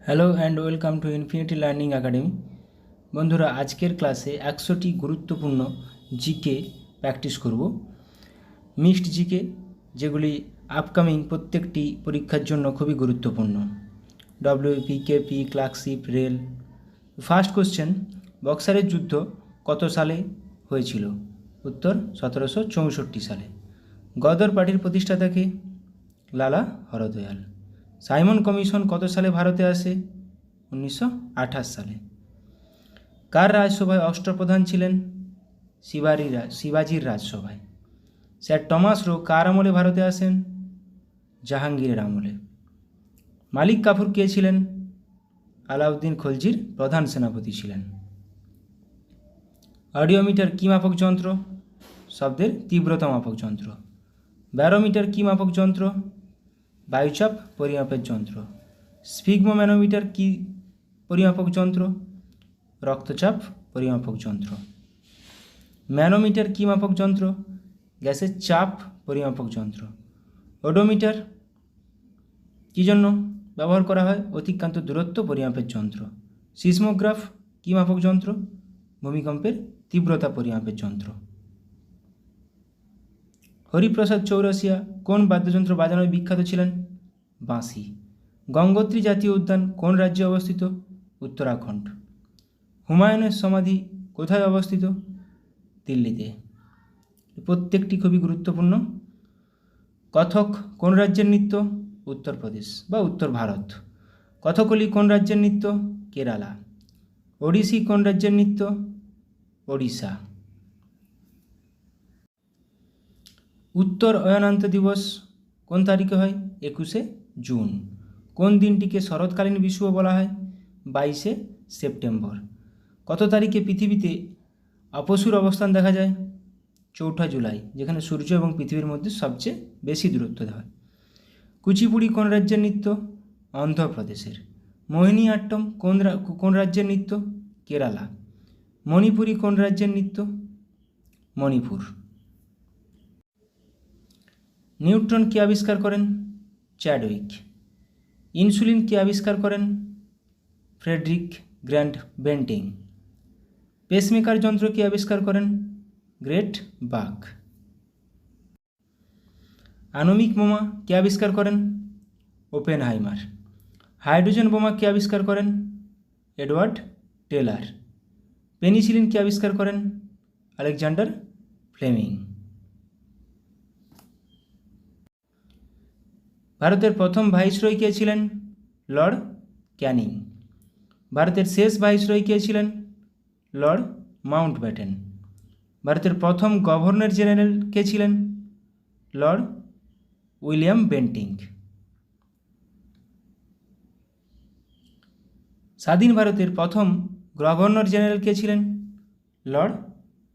Hello and welcome to Infinity Learning Academy. বন্ধুরা, আজকের ক্লাসে 100টি গুরুত্বপূর্ণ জিকে প্র্যাকটিস করব। মিক্সড জিকে, যেগুলি আপকামিং প্রত্যেকটি পরীক্ষার জন্য খুবই গুরুত্বপূর্ণ। WP, KP, clerkship, rail. First question, বক্সারের যুদ্ধ কত সালে হয়েছিল? উত্তর 1764 সালে। গদর পার্টির প্রতিষ্ঠাতা কে? লালা হরদয়াল। সাইমন কমিশন কত সালে ভারতে আসে? 1928 সালে। কার রাজসভায় অষ্টপ্রধান ছিলেন? শিবাজির রাজসভায়। স্যার টমাস রো কার আমলে ভারতে আসেন? জাহাঙ্গীরের আমলে। মালিক কাফুর কে ছিলেন? আলাউদ্দিন খলজির প্রধান সেনাপতি ছিলেন। অডিওমিটার কী মাপক যন্ত্র? শব্দের তীব্রতা মাপক যন্ত্র। ব্যারোমিটার কী মাপক যন্ত্র? বায়ুচাপ পরিমাপের যন্ত্র। স্ফিগমোম্যানোমিটার কী পরিমাপক যন্ত্র? রক্তচাপ পরিমাপক যন্ত্র। ম্যানোমিটার কী মাপক যন্ত্র? গ্যাসের চাপ পরিমাপক যন্ত্র। ওডোমিটার কী জন্য ব্যবহার করা হয়? অতিক্রান্ত দূরত্ব পরিমাপের যন্ত্র। সিসমোগ্রাফ কী মাপক যন্ত্র? ভূমিকম্পের তীব্রতা পরিমাপের যন্ত্র। হরিপ্রসাদ চৌরাসিয়া কোন বাদ্যযন্ত্র বাজানোয় বিখ্যাত ছিলেন? বাঁশি। গঙ্গোত্রী জাতীয় উদ্যান কোন রাজ্যে অবস্থিত? উত্তরাখণ্ড। হুমায়ুনের সমাধি কোথায় অবস্থিত? দিল্লিতে। প্রত্যেকটি খুবই গুরুত্বপূর্ণ। কথক কোন রাজ্যের নৃত্য? উত্তরপ্রদেশ বা উত্তর ভারত। কথকলি কোন রাজ্যের নৃত্য? কেরালা। ওড়িশি কোন রাজ্যের নৃত্য? ওড়িশা। উত্তর অয়নান্ত দিবস কোন তারিখে হয়? 21শে জুন। কোন দিনটিকে শরৎকালীন বিষুব বলা হয়? 22শে সেপ্টেম্বর। কত তারিখে পৃথিবীতে অপসূর অবস্থান দেখা যায়? 4ঠা জুলাই, যেখানে সূর্য এবং পৃথিবীর মধ্যে সবচেয়ে বেশি দূরত্ব হয়। কুচিপুড়ি কোন রাজ্যের নৃত্য? অন্ধ্রপ্রদেশের। মোহিনী আট্টম কোন রাজ্যের নৃত্য? কেরালা। মণিপুরি কোন রাজ্যের নৃত্য? মণিপুর। নিউট্রন কে আবিষ্কার করেন? চ্যাডউইক। ইনসুলিন কে আবিষ্কার করেন? Friedrich grant Bentinck. পেসমেকার যন্ত্র কে আবিষ্কার করেন? গ্রেট বাক। আণবিক বোমা কে আবিষ্কার করেন? ওপেনহাইমার। হাইড্রোজেন বোমা কে আবিষ্কার করেন? Edward teller. পেনিসিলিন কে আবিষ্কার করেন? Alexander Fleming. ভারতের প্রথম ভাইসরয় কে ছিলেন? Lord Canning. ভারতের শেষ ভাইসরয় কে ছিলেন? Lord Mountbatten. ভারতের প্রথম গভর্নর জেনারেল কে ছিলেন? Lord William Bentinck. স্বাধীন ভারতের প্রথম গভর্নর জেনারেল কে ছিলেন? Lord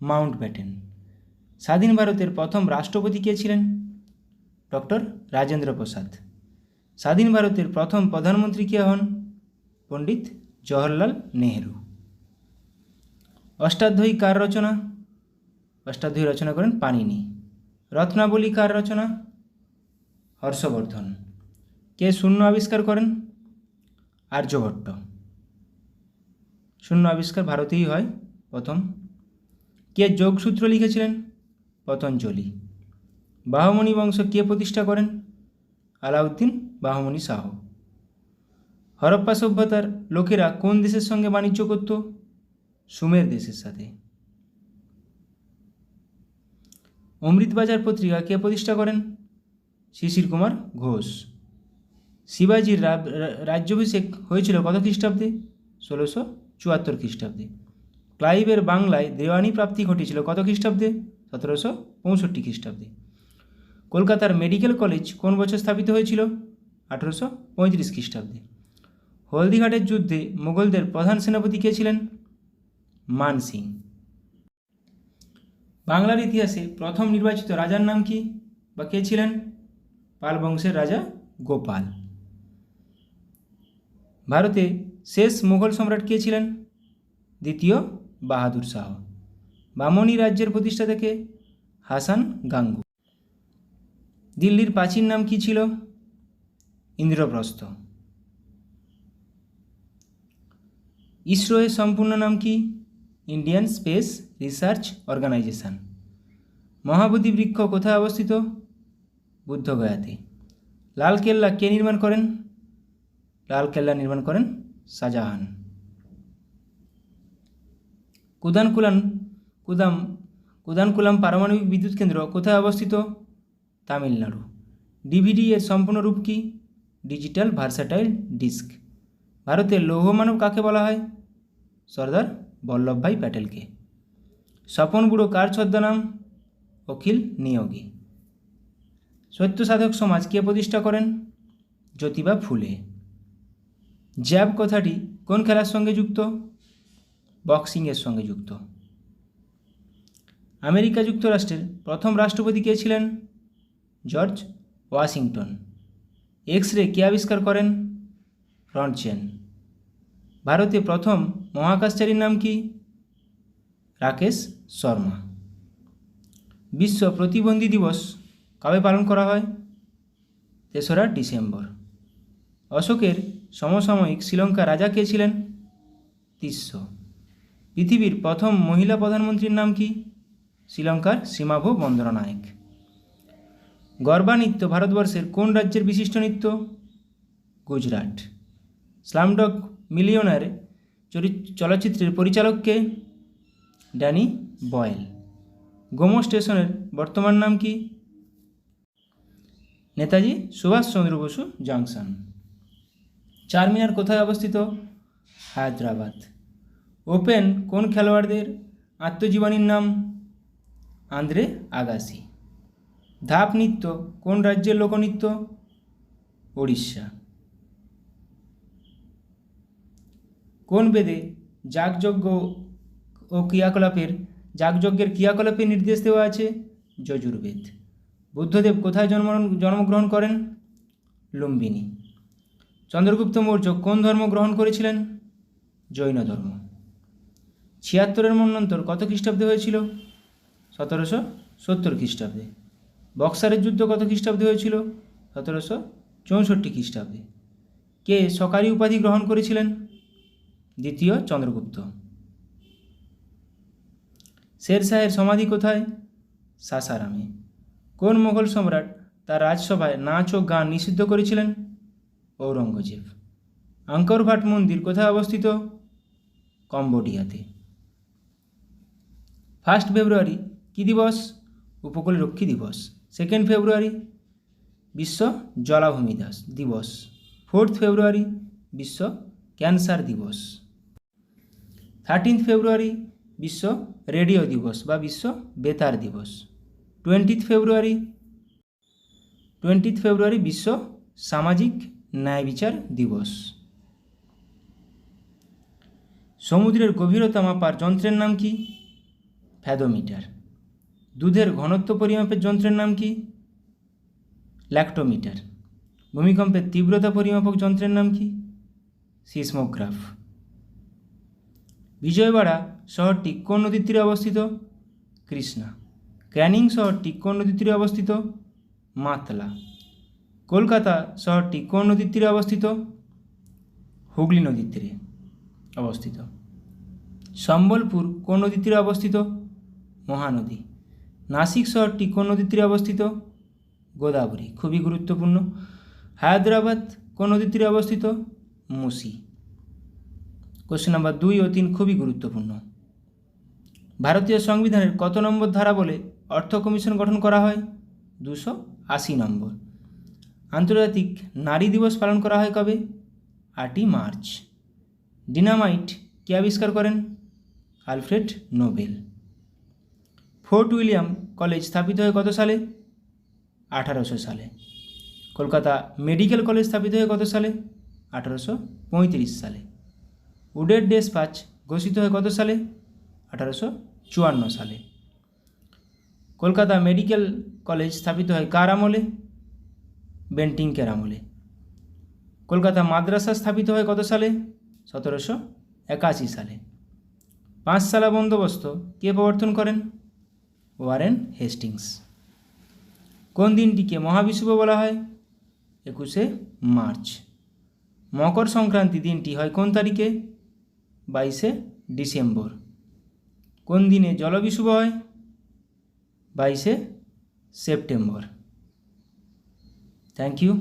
Mountbatten. স্বাধীন ভারতের প্রথম রাষ্ট্রপতি কে ছিলেন? ডক্টর রাজেন্দ্র প্রসাদ। স্বাধীন ভারতের প্রথম প্রধানমন্ত্রী কে হন? পণ্ডিত জওহরলাল নেহেরু। অষ্টাধ্যায়ী কার রচনা? অষ্টাধ্যায়ী রচনা করেন পাণিনি। রত্নাবলী কার রচনা? হর্ষবর্ধন। কে শূন্য আবিষ্কার করেন? আর্যভট্ট। শূন্য আবিষ্কার ভারতেই হয় প্রথম। কে যোগসূত্র লিখেছিলেন? পতঞ্জলি। বাহমনি বংশ কে প্রতিষ্ঠা করেন? আলাউদ্দিন বাহমনি শাহ। হরপ্পা সভ্যতার লোকেরা কোন দেশের সঙ্গে বাণিজ্য করত? সুমের দেশের সাথে। অমৃতবাজার পত্রিকা কে প্রতিষ্ঠা করেন? শিশির কুমার ঘোষ। শিবাজির রাজ্যাভিষেক হয়েছিল কত খ্রিস্টাব্দে? 1674 খ্রিস্টাব্দে। ক্লাইভের বাংলায় দেওয়ানি প্রাপ্তি ঘটেছিল কত খ্রিস্টাব্দে? 1765 খ্রিস্টাব্দে। কলকাতার মেডিকেল কলেজ কোন বছর স্থাপিত হয়েছিল? 1835 খ্রিস্টাব্দে। হলদিঘাটের যুদ্ধে মুঘলদের প্রধান সেনাপতি কে ছিলেন? মান সিং। বাংলার ইতিহাসে প্রথম নির্বাচিত রাজার নাম কি বা কে ছিলেন? পাল বংশের রাজা গোপাল। ভারতে শেষ মুঘল সম্রাট কে ছিলেন? দ্বিতীয় বাহাদুর শাহ। বামনী রাজ্যের প্রতিষ্ঠাতা কে? হাসান গাঙ্গু। দিল্লির প্রাচীন নাম কি ছিল? ইন্দ্রপ্রস্থ। ইসরো এর সম্পূর্ণ নাম কি? Indian Space Research Organisation. Mahabodhi বৃক্ষ কোথায় অবস্থিত? বুদ্ধগয়াতে। লালকেল্লা কে নির্মাণ করেন? লালকেল্লা নির্মাণ করেন শাহজাহান। কুদানকুলাম পারমাণবিক বিদ্যুৎ কেন্দ্র কোথায় অবস্থিত? তামিলনাড়ু। ডিভিডি এর সম্পূর্ণ রূপ কি? Digital versatile disc. ভারতের লৌহ মানব কাকে বলা হয়? সর্দার বল্লভভাই প্যাটেলকে। স্বপন বুড়ো কার ছদ্মনাম? অখিল নিয়োগী। সত্য সাধক সমাজ কে প্রতিষ্ঠা করেন? জ্যোতিবা ফুলে। জ্যাব কথাটি কোন খেলার সঙ্গে যুক্ত? বক্সিংয়ের সঙ্গে যুক্ত। আমেরিকা যুক্তরাষ্ট্রের প্রথম রাষ্ট্রপতি কে ছিলেন? George Washington. এক্স রে কে আবিষ্কার করেন? রন্টজেন। ভারতে প্রথম মহাকাশচারীর নাম কি? রাকেশ শর্মা। বিশ্ব প্রতিবন্ধী দিবস কবে পালন করা হয়? 3রা ডিসেম্বর। অশোকের সমসাময়িক শ্রীলঙ্কার রাজা কে ছিলেন? তিস্য। পৃথিবীর প্রথম মহিলা প্রধানমন্ত্রীর নাম কি? শ্রীলঙ্কার সীমাভো বন্দরনায়েক। গরবা নৃত্য ভারতবর্ষের কোন রাজ্যের বিশিষ্ট নৃত্য? গুজরাট। স্লামডগ মিলিয়নার চলচ্চিত্রের পরিচালক কে? Danny boil. গোমো স্টেশনের বর্তমান নাম কি? নেতাজি সুভাষচন্দ্র বসু জাংশন। চারমিনার কোথায় অবস্থিত? হায়দ্রাবাদ। ওপেন কোন খেলোয়াড়দের আত্মজীবনীর নাম? Andre Agassi. ধাপ নৃত্য কোন রাজ্যের লোকনৃত্য? ওড়িশা। কোন বেদে যাগযজ্ঞ ও যাগযজ্ঞের ক্রিয়াকলাপের নির্দেশ দেওয়া আছে? যজুর্বেদ। বুদ্ধদেব কোথায় জন্মগ্রহণ করেন? লুম্বিনী। চন্দ্রগুপ্ত মৌর্য কোন ধর্ম গ্রহণ করেছিলেন? জৈন ধর্ম। 76-এর মন্বন্তর কত খ্রিস্টাব্দে হয়েছিল? 1770 খ্রিস্টাব্দে। বক্সারের যুদ্ধ কত খ্রিস্টাব্দে হয়েছিল? 1764 খ্রিস্টাব্দে। কে সকারি উপাধি গ্রহণ করেছিলেন? দ্বিতীয় চন্দ্রগুপ্ত। শেরশাহের সমাধি কোথায়? সাসারামে। কোন মোগল সম্রাট তার রাজসভায় নাচ ও গান নিষিদ্ধ করেছিলেন? ঔরঙ্গজেব। আঙ্কর ভাট মন্দির কোথায় অবস্থিত? কম্বোডিয়াতে। 1 ফেব্রুয়ারি কী দিবস? উপকূলরক্ষী দিবস। 2 ফেব্রুয়ারি বিশ্ব জলাভূমি দিবস। 4 ফেব্রুয়ারি বিশ্ব ক্যান্সার দিবস। 13 ফেব্রুয়ারি বিশ্ব রেডিও দিবস বা বিশ্ব বেতার দিবস। 20 ফেব্রুয়ারি বিশ্ব সামাজিক ন্যায় বিচার দিবস। সমুদ্রের গভীরতা মাপার যন্ত্রের নাম কি? ফ্যাদোমিটার। দুধের ঘনত্ব পরিমাপের যন্ত্রের নাম কি? ল্যাক্টোমিটার। ভূমিকম্পের তীব্রতা পরিমাপক যন্ত্রের নাম কি? সিসমোগ্রাফ। বিজয়বাড়া শহরটি কোন নদীর তীরে অবস্থিত? কৃষ্ণা। ক্যানিং শহরটি কোন নদীর তীরে অবস্থিত? মাতলা। কলকাতা শহরটি কোন নদীর তীরে অবস্থিত? হুগলি নদীর তীরে অবস্থিত। সম্বলপুর কোন নদীর তীরে অবস্থিত? মহানদী। নাসিক শহরটি কোন নদীর তীরে অবস্থিত? গোদাবরী। খুবই গুরুত্বপূর্ণ। হায়দ্রাবাদ কোন নদীর তীরে অবস্থিত? মুসি। কোশ্চেন নাম্বার 2 ও 3 খুবই গুরুত্বপূর্ণ। ভারতীয় সংবিধানের কত নম্বর ধারা বলে অর্থ কমিশন গঠন করা হয়? 280 নম্বর। আন্তর্জাতিক নারী দিবস পালন করা হয় কবে? 8ই মার্চ। ডিনামাইট কে আবিষ্কার করেন? Alfred Nobel. Fort William college স্থাপিত হয় কত সালে? 1800 সালে। কলকাতা মেডিকেল কলেজ স্থাপিত হয় কত সালে? 1835 সালে। উডের ডেসপাচ ঘোষিত হয় কত সালে? 1854 সালে। কলকাতা মেডিকেল কলেজ স্থাপিত হয় কার আমলে? বেন্টিংকের আমলে। কলকাতা মাদ্রাসা স্থাপিত হয় কত সালে? 1781 সালে। পাঁচশালা বন্দোবস্ত কে প্রবর্তন করেন? Warren Hastings. কোন দিনটিকে মহাবিষুব বলা হয়? 21শে মার্চ। মকর সংক্রান্তি দিনটি হয় কোন তারিখে? 22শে ডিসেম্বর। কোন দিনে জলবিষুব হয়? 22শে সেপ্টেম্বর। Thank you.